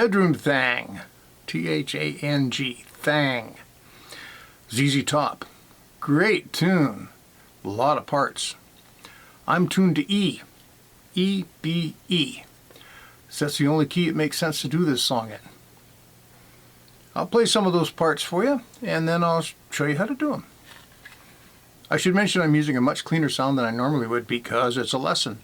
Bedroom Thang, T-H-A-N-G, Thang. ZZ Top, great tune, a lot of parts. I'm tuned to E, E, B, E. So that's the only key it makes sense to do this song in. I'll play some of those parts for you, and then I'll show you how to do them. I should mention I'm using a much cleaner sound than I normally would because it's a lesson.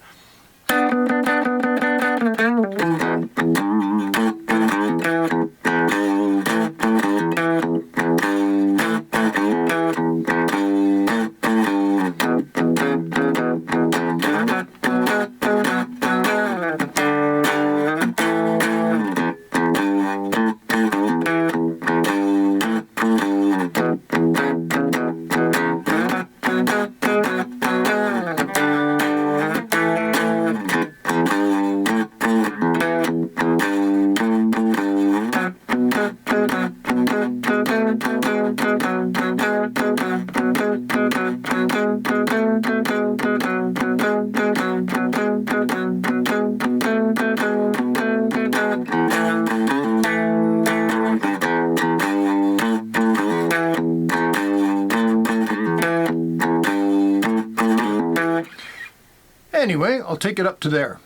Anyway, I'll take it up to there.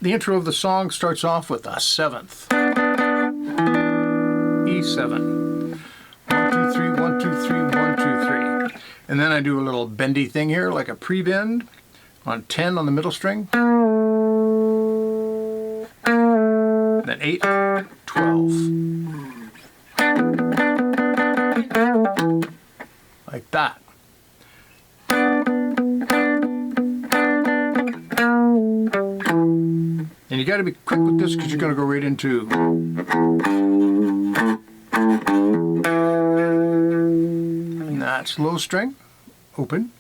The intro of the song starts off with a 7th. E7. 1, 2, 3, 1, 2, 3, 1, 2, 3. And then I do a little bendy thing here, like a pre-bend on 10 on the middle string. Then 8, 12. Like that. And you got to be quick with this because you're going to go right into and that's low string, open,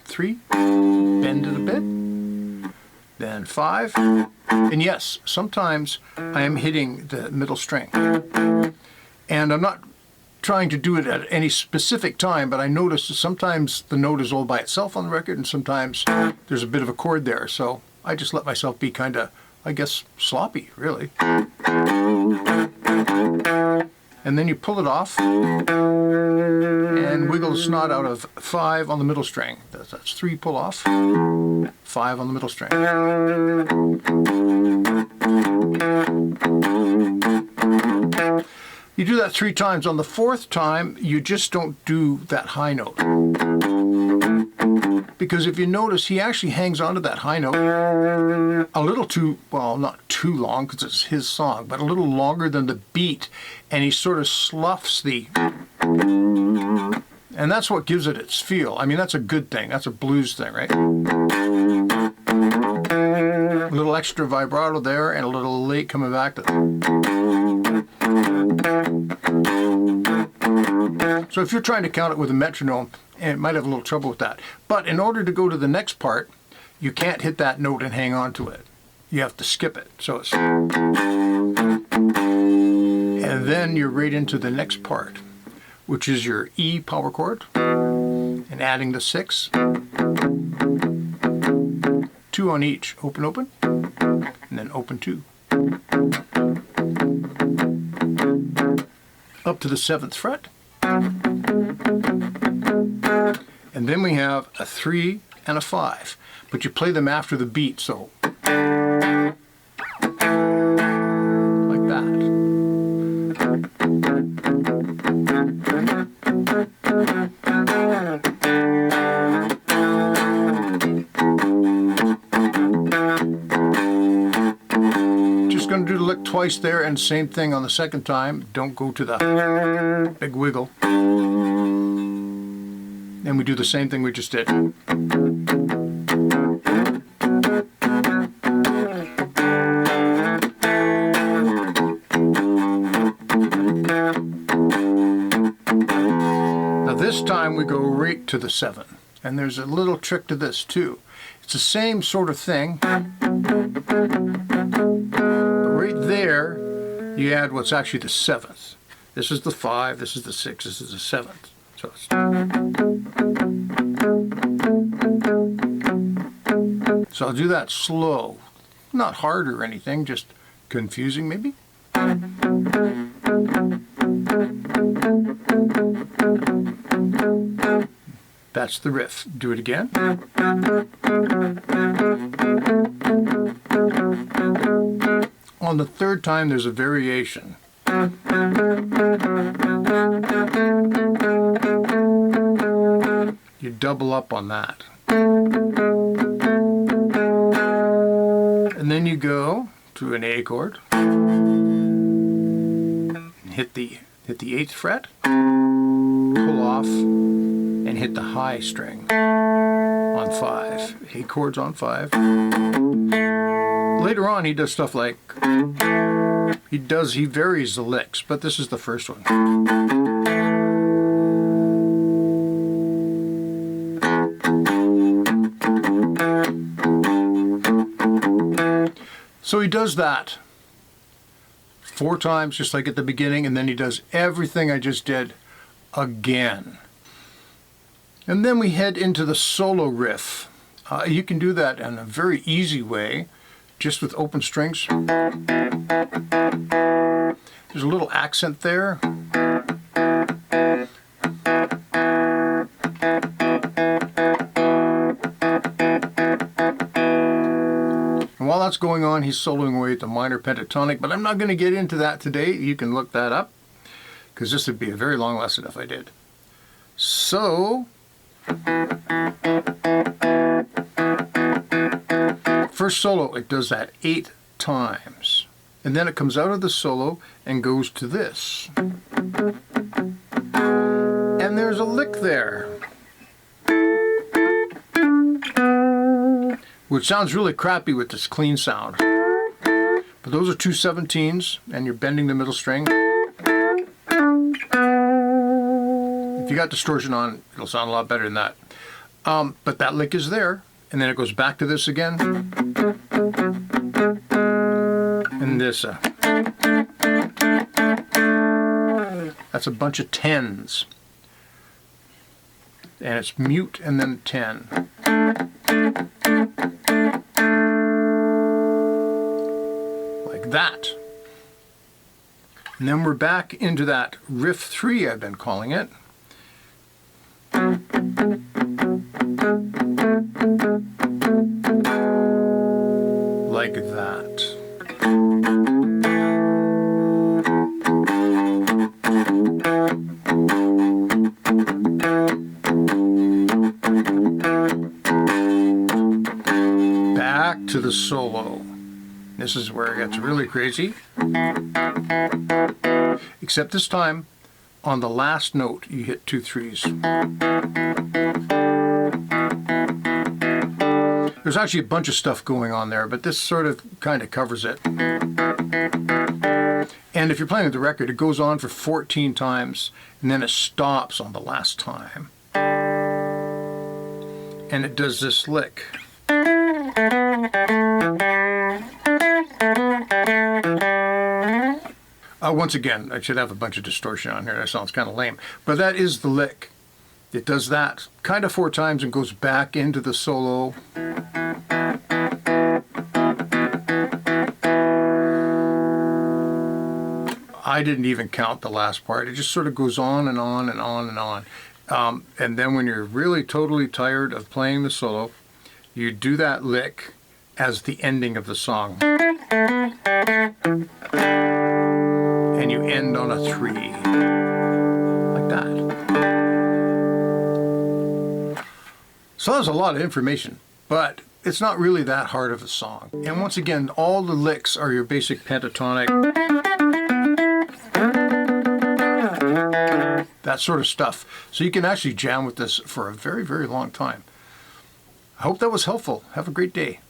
3, bend it a bit, then 5, and yes, sometimes I am hitting the middle string, and I'm not trying to do it at any specific time, but I notice that sometimes the note is all by itself on the record, and sometimes there's a bit of a chord there, so I just let myself be kind of, I guess, sloppy, really. And then you pull it off and wiggle the snot out of 5 on the middle string. That's 3 pull off, 5 on the middle string. You do that 3 times. On the 4th time, you just don't do that high note. Because if you notice, he actually hangs on to that high note a little too, well, not too long because it's his song, but a little longer than the beat, and he sort of sloughs the, and that's what gives it its feel. I mean, that's a good thing. That's a blues thing, right? A little extra vibrato there and a little late coming back to So if you're trying to count it with a metronome, it might have a little trouble with that. But in order to go to the next part, you can't hit that note and hang on to it. You have to skip it. So it's, and then you're right into the next part, which is your E power chord, and adding the 6, 2 on each, open, open, and then open 2. Up to the 7th fret. And then we have a 3 and a 5, but you play them after the beat, so like that. Just going to do the lick twice there, and same thing on the 2nd time. Don't go to the big wiggle. And we do the same thing we just did. Now this time we go right to the 7. And there's a little trick to this too. It's the same sort of thing. But right there, you add what's actually the 7th. This is the 5, this is the 6, this is the 7th. So I'll do that slow, not hard or anything, just confusing maybe. That's the riff. Do it again. On the third time, there's a variation. You double up on that. And then you go to an A chord. Hit the 8th fret. Pull off and hit the high string on 5. A chords on 5. Later on he does stuff like, he varies the licks, but this is the first one. So he does that 4 times, just like at the beginning, and then he does everything I just did again. And then we head into the solo riff. You can do that in a very easy way, just with open strings. There's a little accent there. And while that's going on, he's soloing away at the minor pentatonic, but I'm not going to get into that today. You can look that up, because this would be a very long lesson if I did. So, first solo, it does that 8 times. And then it comes out of the solo and goes to this. And there's a lick there, which sounds really crappy with this clean sound. But those are 2 17s, and you're bending the middle string. If you got distortion on, it'll sound a lot better than that. But that lick is there, and then it goes back to this again. And this, that's a bunch of 10s. And it's mute and then 10. Like that. And then we're back into that riff 3, I've been calling it. Like that. Back to the solo. This is where it gets really crazy. Except this time, on the last note, you hit 2 3s. There's actually a bunch of stuff going on there, but this sort of kind of covers it. And if you're playing with the record, it goes on for 14 times, and then it stops on the last time. And it does this lick. Once again, I should have a bunch of distortion on here. That sounds kind of lame. But that is the lick. It does that kind of 4 times and goes back into the solo. I didn't even count the last part. It just sort of goes on and on and on and on. And then when you're really totally tired of playing the solo, you do that lick as the ending of the song. And you end on a 3. Like that. So that's a lot of information, but it's not really that hard of a song. And once again, all the licks are your basic pentatonic. That sort of stuff. So you can actually jam with this for a very, very long time. I hope that was helpful. Have a great day.